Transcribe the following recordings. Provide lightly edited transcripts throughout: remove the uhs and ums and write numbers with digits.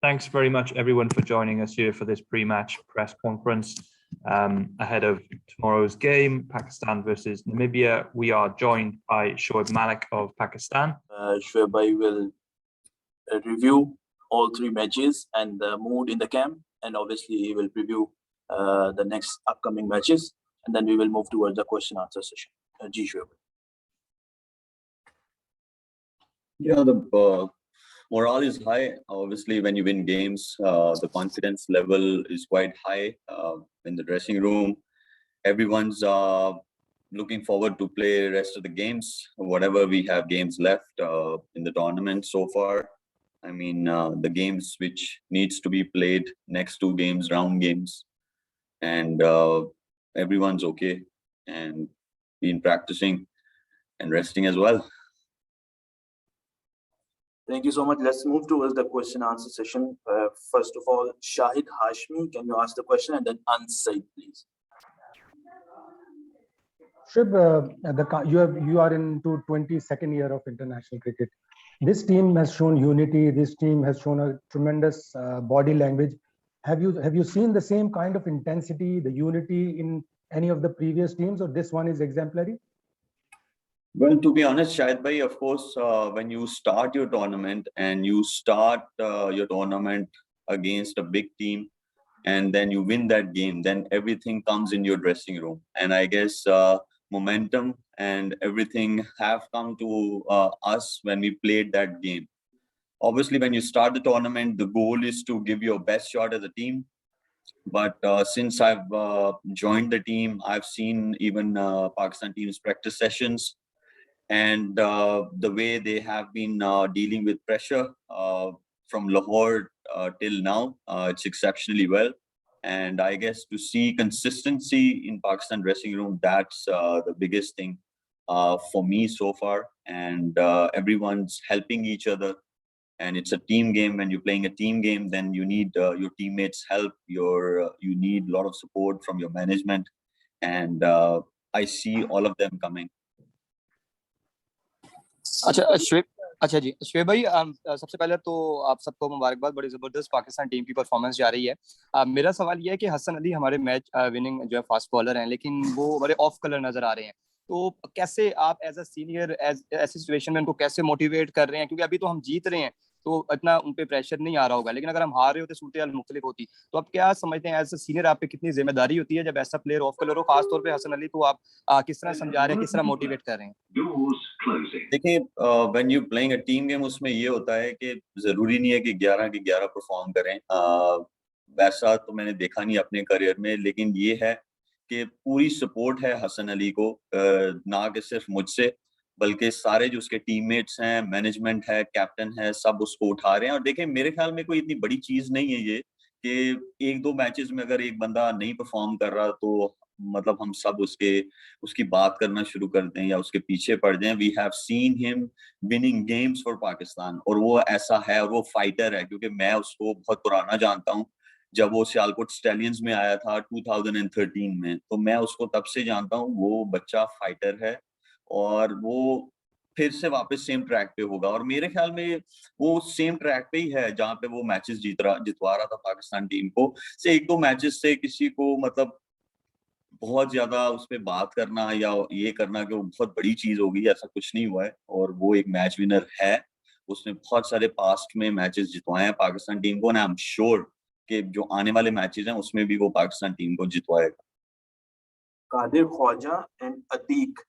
Thanks very much, everyone, for joining us here for this pre-match press conference ahead of tomorrow's game, Pakistan versus Namibia. We are joined by Shoaib Malik of Pakistan. Shoaib will review all three matches and the mood in the camp, and obviously he will preview the next upcoming matches, and then we will move towards the question answer session. Shoaib. Yeah, the morale is high. Obviously, when you win games, the confidence level is quite high in the dressing room. Everyone's looking forward to play rest of the games, whatever we have games left in the tournament so far. I mean, the games which needs to be played, next two games, round games, and everyone's okay and been practicing and resting as well. Thank you so much. Let's move towards the question answer session. First of all, Shahid Hashmi, can you ask the question and then answer it, please? Shoaib, you are into 22nd year of international cricket. This team has shown unity. This team has shown a tremendous body language. Have you seen the same kind of intensity, the unity in any of the previous teams, or this one is exemplary? Well, to be honest, Shahid bhai, of course, when you start your tournament and you start your tournament against a big team and then you win that game, then everything comes in your dressing room. And I guess momentum and everything have come to us when we played that game. Obviously, when you start the tournament, the goal is to give your best shot as a team. But since I've joined the team, I've seen even Pakistan team's practice sessions, and the way they have been dealing with pressure from Lahore till now, it's exceptionally well. And I guess to see consistency in Pakistan dressing room, that's the biggest thing for me so far. And everyone's helping each other. And it's a team game. When you're playing a team game, then you need your teammates' help. You need a lot of support from your management. And I see all of them coming. अच्छा जी शोएब भाई, सबसे पहले तो आप सबको मुबारकबाद। बड़ी जबरदस्त पाकिस्तान टीम की परफॉर्मेंस जा रही है। मेरा सवाल ये है कि हसन अली हमारे मैच विनिंग जो है फास्ट बॉलर हैं, लेकिन वो बड़े ऑफ कलर नजर आ रहे हैं। तो कैसे आप एज अ सीनियर ऐसी सिचुएशन में उनको कैसे मोटिवेट कर रहे हैं? क्योंकि अभी तो हम जीत रहे हैं तो इतना उन पे प्रेशर नहीं आ रहा होगा, लेकिन अगर हम हार रहे होते सूरत हाल मुख्तलिफ होती। तो आप क्या समझते हैं एज अ सीनियर आप पे कितनी जिम्मेदारी होती है जब ऐसा प्लेयर ऑफ कलर हो, खासतौर पे हसन अली को आप किस तरह समझा रहे हैं, किस तरह मोटिवेट कर रहे हैं? देखिए, when you playing a team game, उसमें ये होता है कि जरूरी नहीं है कि 11 के 11 परफॉर्म करें। वैसा तो मैंने देखा नहीं अपने करियर में, लेकिन ये है कि पूरी सपोर्ट है हसन अली को, ना कि सिर्फ मुझसे बल्कि सारे जो उसके टीममेट्स हैं, मैनेजमेंट है, कैप्टन है, सब उसको उठा रहे हैं। और देखिए, मेरे ख्याल में कोई इतनी बड़ी चीज नहीं है ये कि एक दो मैचेस में अगर एक बंदा नहीं परफॉर्म कर रहा तो मतलब हम सब उसकी बात करना शुरू कर दें या उसके पीछे पड़ जाएं। We have seen him winning games for Pakistan, और वो ऐसा है और वो फाइटर है, क्योंकि मैं उसको बहुत पुराना जानता हूँ। जब वो सियालकोट स्टैलियंस में आया था 2013 में, तो मैं उसको तब से जानता हूँ। वो बच्चा फाइटर है और वो फिर से वापस सेम ट्रैक पे होगा, और मेरे ख्याल में वो सेम ट्रैक पे ही है जहां पे वो मैचेस जितवा रहा था पाकिस्तान टीम को। से एक दो मैचेस से किसी को मतलब बहुत ज्यादा उस पर बात करना या ये करना कि वो बहुत बड़ी चीज होगी, ऐसा कुछ नहीं हुआ है। और वो एक मैच विनर है, उसने बहुत सारे पास्ट में मैचेस जितवाए हैं पाकिस्तान टीम को, एंड आई एम श्योर कि जो आने वाले मैचेस हैं उसमें भी वो पाकिस्तान टीम को जितवाएगा। कादिर ख्वाजा एंड अतीक।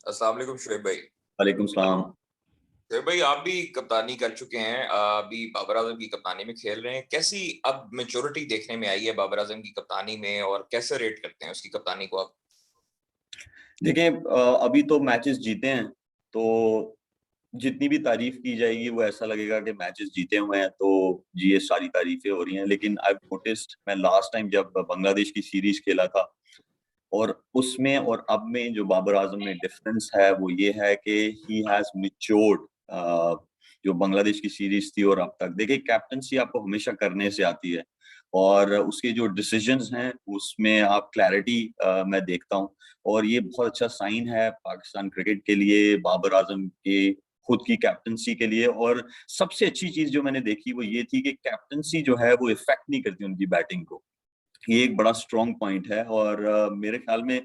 अस्सलाम वालेकुम शोएब भाई। वालेकुम सलाम। शोएब भाई, आप भी कप्तानी कर चुके हैं, अभी बाबर आजम की कप्तानी में खेल रहे हैं। कैसी अब मैच्योरिटी देखने में आई है बाबर आजम की कप्तानी में, और कैसे रेट करते हैं उसकी कप्तानी को आप? देखिए, अभी तो मैचेस जीते हैं, तो जितनी भी तारीफ की जाएगी वो ऐसा लगेगा कि मैचेस जीते हुए हैं तो जी ये सारी तारीफें हो रही हैं। लेकिन आई नोटिस्ड, मैं लास्ट टाइम जब बांग्लादेश की सीरीज खेला था और उसमें और अब में जो बाबर आजम में डिफरेंस है वो ये है कि ही हैज मैच्योर्ड। जो बांग्लादेश की सीरीज थी और अब तक, देखिए कैप्टनसी आपको हमेशा करने से आती है, और उसके जो डिसीजंस हैं उसमें आप क्लैरिटी मैं देखता हूँ, और ये बहुत अच्छा साइन है पाकिस्तान क्रिकेट के लिए, बाबर आजम के खुद की कैप्टनसी के लिए। और सबसे अच्छी चीज जो मैंने देखी वो ये थी कि कैप्टनसी जो है वो इफेक्ट नहीं करती उनकी बैटिंग को, ये एक बड़ा स्ट्रॉन्ग पॉइंट है। और मेरे ख्याल में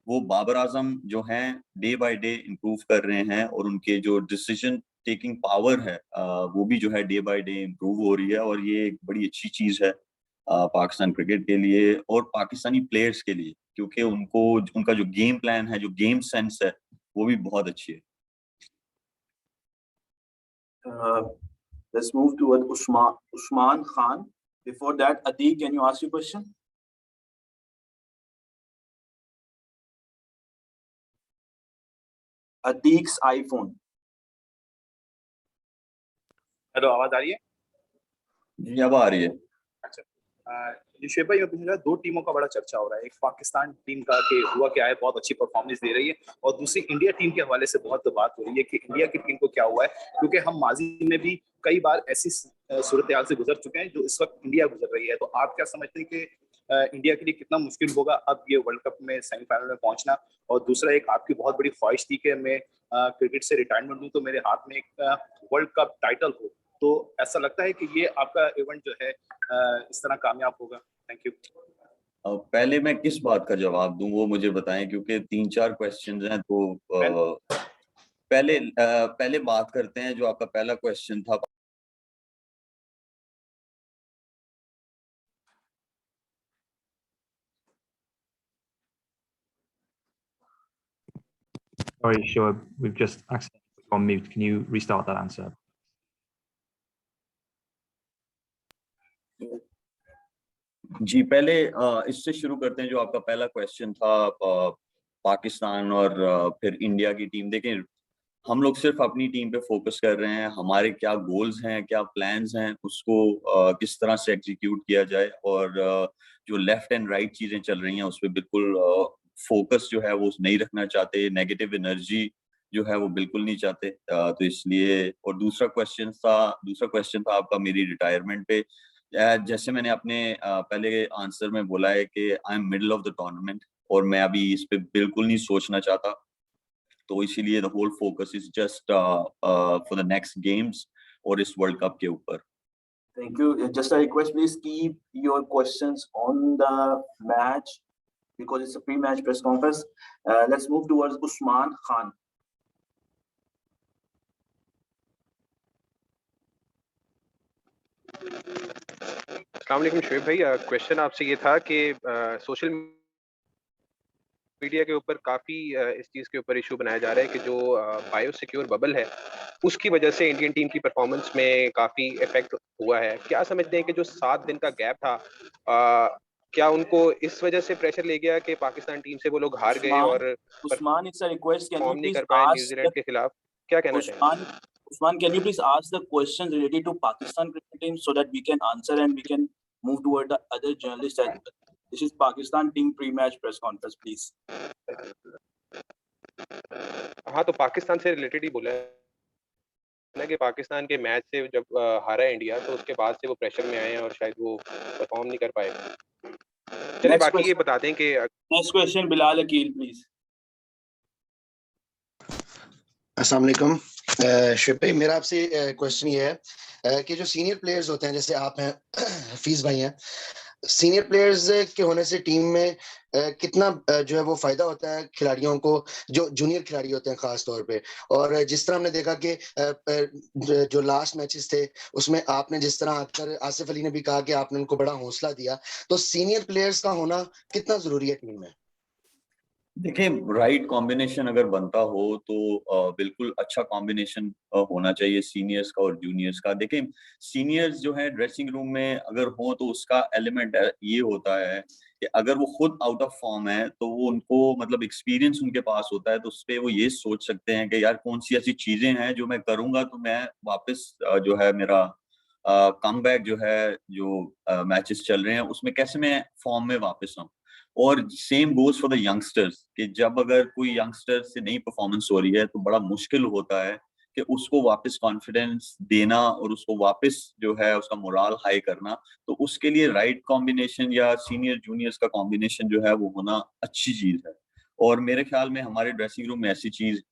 वो बाबर आजम जो हैं डे बाय डे इम्प्रूव कर रहे हैं, और उनके जो डिसीजन टेकिंग पावर है वो भी जो है डे बाय डे इम्प्रूव हो रही है। और ये एक बड़ी अच्छी चीज है पाकिस्तान क्रिकेट के लिए और पाकिस्तानी प्लेयर्स के लिए, क्योंकि उनको उनका जो गेम प्लान है, जो गेम सेंस है, वो भी बहुत अच्छी है। Let's move to Usman Khan. Before that, Atiq, can you ask your question? Atiq's iPhone. Hello, आवाज आ रही है? जी अब आ रही है। शुएब भाई, मैं पूछना, दो टीमों का बड़ा चर्चा हो रहा है। एक पाकिस्तान टीम का कि हुआ क्या है, बहुत अच्छी परफॉर्मेंस दे रही है, और दूसरी इंडिया टीम के हवाले से बहुत बात हो रही है कि इंडिया की टीम को क्या हुआ है, क्योंकि हम माजी में भी कई बार ऐसी सूरत हाल से गुजर चुके हैं जो इस वक्त इंडिया गुजर रही है। तो आप क्या समझते हैं कि इंडिया के लिए कितना मुश्किल होगा अब ये वर्ल्ड कप में सेमीफाइनल में पहुंचना? और दूसरा, एक आपकी बहुत बड़ी ख्वाहिश थी कि मैं क्रिकेट से रिटायरमेंट लूं तो मेरे हाथ में एक वर्ल्ड कप टाइटल हो, तो ऐसा लगता है कि ये आपका इवेंट जो है इस तरह कामयाब होगा? Thank you. पहले मैं किस बात का जवाब दूं वो मुझे बताएं, क्योंकि 3-4 क्वेश्चंस हैं। तो पहले बात करते हैं जो आपका पहला क्वेश्चन था। Sorry, Shoaib, we've just accidentally put you on mute. Can you restart that answer? जी पहले इससे शुरू करते हैं जो आपका पहला क्वेश्चन था पाकिस्तान और फिर इंडिया की टीम। देखें, हम लोग सिर्फ अपनी टीम पे फोकस कर रहे हैं, हमारे क्या गोल्स हैं, क्या प्लान्स हैं, उसको किस तरह से एग्जीक्यूट किया जाए। और जो लेफ्ट एंड राइट चीजें चल रही हैं उस पर बिल्कुल फोकस जो है वो नहीं रखना चाहते, नेगेटिव एनर्जी जो है वो बिल्कुल नहीं चाहते। तो इसलिए, और दूसरा क्वेश्चन था आपका मेरी रिटायरमेंट पे। जैसे मैंने अपने पहले आंसर में बोला है कि I am middle of the tournament, और मैं अभी इस पे बिल्कुल नहीं सोचना चाहता। तो इसीलिए the whole focus is just for the next games और इस वर्ल्ड कप के ऊपर। Thank you. Just a request, please keep your questions on the match because it's a pre-match press conference. Let's move towards Usman Khan. अस्सलाम वालेकुम शुएब भाई, question आपसे ये था कि सोशल मीडिया के ऊपर काफी इस चीज के ऊपर इशू बनाया जा रहा है कि जो बायो सिक्योर बबल है उसकी वजह से इंडियन टीम की परफॉर्मेंस में काफी इफेक्ट हुआ है। क्या समझते हैं कि जो 7 दिन का गैप था, क्या उनको इस वजह से प्रेशर ले गया कि पाकिस्तान टीम से वो लोग हार गए और Usman, it's a request. Can you perform नहीं please कर पाए ask न्यूजीलैंड के खिलाफ? क्या कहना चाहिए? Usman, can you please ask the questions related to Pakistan cricket team so that we can answer and we can move toward the other journalists as well. This is Pakistan team pre-match press conference, please. हाँ, तो पाकिस्तान से related ही बोला है ना कि पाकिस्तान के match से जब हारा इंडिया तो उसके बाद से वो प्रेशर में आए हैं और शायद वो परफॉर्म नहीं कर पाए। चलिए बाकी ये बताते हैं कि next question Bilal Akeel please. अस्सलाम वालेकुम शुएब भाई, मेरा आपसे क्वेश्चन ये है कि जो सीनियर प्लेयर्स होते हैं, जैसे आप हैं, हफीज भाई हैं, सीनियर प्लेयर्स के होने से टीम में कितना जो है वो फायदा होता है खिलाड़ियों को, जो जूनियर खिलाड़ी होते हैं खास तौर पे। और जिस तरह हमने देखा कि जो लास्ट मैचेस थे उसमें आपने जिस तरह आकर आसिफ अली ने भी कहा कि आपने उनको बड़ा हौसला दिया, तो सीनियर प्लेयर्स का होना कितना जरूरी है टीम में? देखिए, राइट कॉम्बिनेशन अगर बनता हो तो बिल्कुल अच्छा कॉम्बिनेशन होना चाहिए सीनियर्स का और जूनियर्स का। देखिए, सीनियर्स जो है ड्रेसिंग रूम में अगर हो तो उसका एलिमेंट ये होता है कि अगर वो खुद आउट ऑफ फॉर्म है तो वो उनको मतलब एक्सपीरियंस उनके पास होता है, तो उस पर वो ये सोच सकते हैं कि यार कौन सी ऐसी चीजें हैं जो मैं करूंगा तो मैं वापस जो है मेरा कमबैक जो है, जो मैचेस चल रहे हैं उसमें कैसे मैं फॉर्म में वापस आऊं। और same goes for the youngsters कि जब अगर कोई यंगस्टर से नई परफॉर्मेंस हो रही है तो बड़ा मुश्किल होता है कि उसको वापस कॉन्फिडेंस देना और उसको वापस जो है उसका मोराल हाई करना। तो उसके लिए राइट कॉम्बिनेशन या सीनियर जूनियर्स का कॉम्बिनेशन जो है वो होना अच्छी चीज है। और मेरे ख्याल में हमारे ड्रेसिंग रूम में ऐसी चीज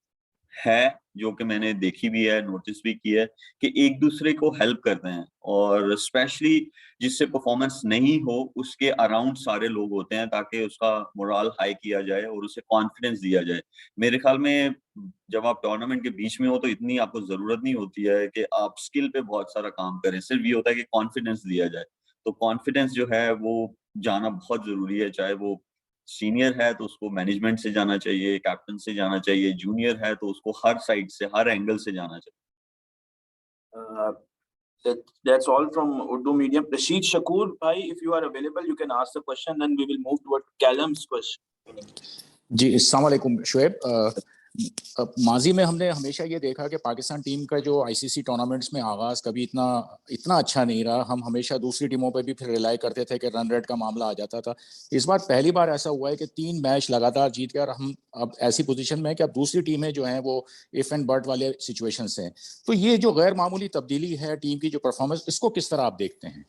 है, जो कि मैंने देखी भी है, नोटिस भी की है, कि एक दूसरे को हेल्प करते हैं और स्पेशली जिससे परफॉर्मेंस नहीं हो उसके अराउंड सारे लोग होते हैं ताकि उसका मोरल हाई किया जाए और उसे कॉन्फिडेंस दिया जाए। मेरे ख्याल में जब आप टूर्नामेंट के बीच में हो तो इतनी आपको जरूरत नहीं होती है कि आप स्किल पे बहुत सारा काम करें, सिर्फ ये होता है कि कॉन्फिडेंस दिया जाए। तो कॉन्फिडेंस जो है वो जाना बहुत जरूरी है, चाहे वो सीनियर है तो उसको मैनेजमेंट से जाना चाहिए, कैप्टन से जाना चाहिए, जूनियर है तो उसको हर साइड से, हर एंगल से जाना चाहिए। That's all from Urdu medium. Rashid Shakur, bhai, if you are available, you can ask the question. Then we will move toward Callum's question. जी, अस्सलाम वालेकुम शुएब। माजी में हमने हमेशा ये देखा कि पाकिस्तान टीम का जो आईसीसी टूर्नामेंट्स में आगाज कभी इतना अच्छा नहीं रहा। हम हमेशा दूसरी टीमों पे भी फिर रिलाई करते थे कि रन रेट का मामला आ जाता था। इस बार पहली बार ऐसा हुआ है कि 3 मैच लगातार जीत कर हम अब ऐसी पोजीशन में है कि अब दूसरी टीमें जो हैं वो इफ एंड बट वाले सिचुएशन से हैं। तो ये जो गैर मामूली तब्दीली है टीम की जो परफॉर्मेंस, इसको किस तरह आप देखते हैं?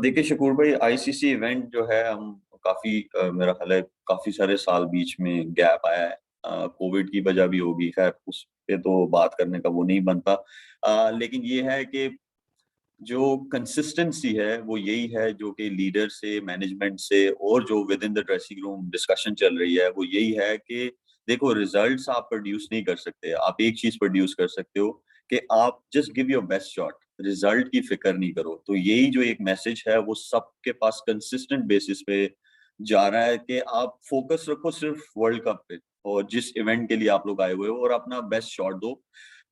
देखिए शकूर भाई, आईसीसी इवेंट जो है हम काफी मेरा ख्याल है काफी सारे साल बीच में गैप आया है। कोविड की वजह भी होगी, खैर उस पे तो बात करने का वो नहीं बनता। लेकिन ये है कि जो कंसिस्टेंसी है वो यही है जो कि लीडर से, मैनेजमेंट से और जो with in the dressing room discussion चल रही है वो यही है कि देखो, रिजल्ट्स आप प्रोड्यूस नहीं कर सकते, आप एक चीज प्रोड्यूस कर सकते हो कि आप just give your best shot, result की फिक्र नहीं करो। तो यही जो एक मैसेज है वो सबके पास कंसिस्टेंट बेसिस पे जा रहा है कि आप फोकस रखो सिर्फ वर्ल्ड कप पे और जिस इवेंट के लिए आप लोग आए हुए हो और अपना बेस्ट शॉट दो।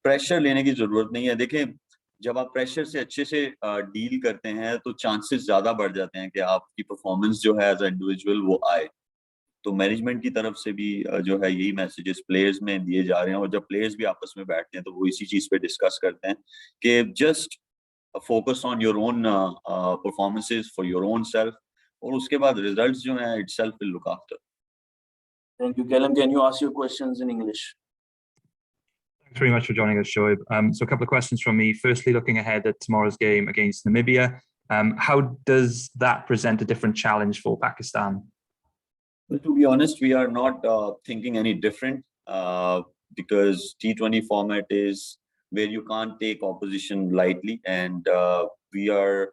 प्रेशर लेने की जरूरत नहीं है। देखें, जब आप प्रेशर से अच्छे से डील करते हैं तो चांसेस ज्यादा बढ़ जाते हैं कि आपकी परफॉर्मेंस जो है एज इंडिविजुअल वो आए। तो मैनेजमेंट की तरफ से भी जो है यही मैसेजेस प्लेयर्स में दिए जा रहे हैं और जब प्लेयर्स भी आपस में बैठते हैं तो वो इसी चीज पे डिस्कस करते हैं कि just focus on your own performances for your own self और उसके बाद रिजल्ट्स जो हैं itself will look after. Thank you, Callum. Can you ask your questions in English? Thanks very much for joining us, Shoaib. So a couple of questions from me. Firstly, looking ahead at tomorrow's game against Namibia, how does that present a different challenge for Pakistan? Well, to be honest, we are not thinking any different because T20 format is where you can't take opposition lightly, and we are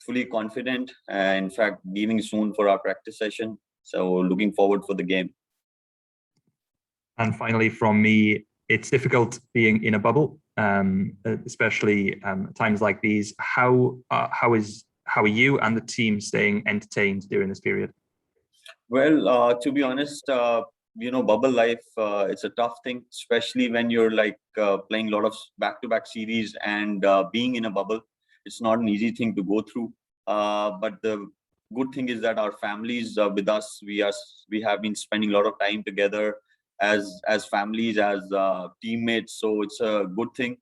fully confident. In fact, leaving soon for our practice session, so looking forward for the game. And finally, from me, it's difficult being in a bubble, especially times like these. How are you and the team staying entertained during this period? Well, to be honest, bubble life, it's a tough thing, especially when you're like playing a lot of back-to-back series and being in a bubble. It's not an easy thing to go through. But the good thing is that our families are with us. We have been spending a lot of time together as families, as teammates. So it's a good thing.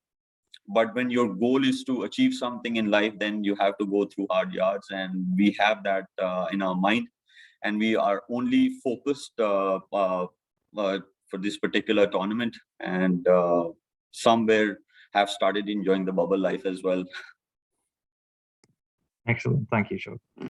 But when your goal is to achieve something in life, then you have to go through hard yards, and we have that in our mind. And we are only focused for this particular tournament, and somewhere have started enjoying the bubble life as well. Excellent. Thank you, Shoaib.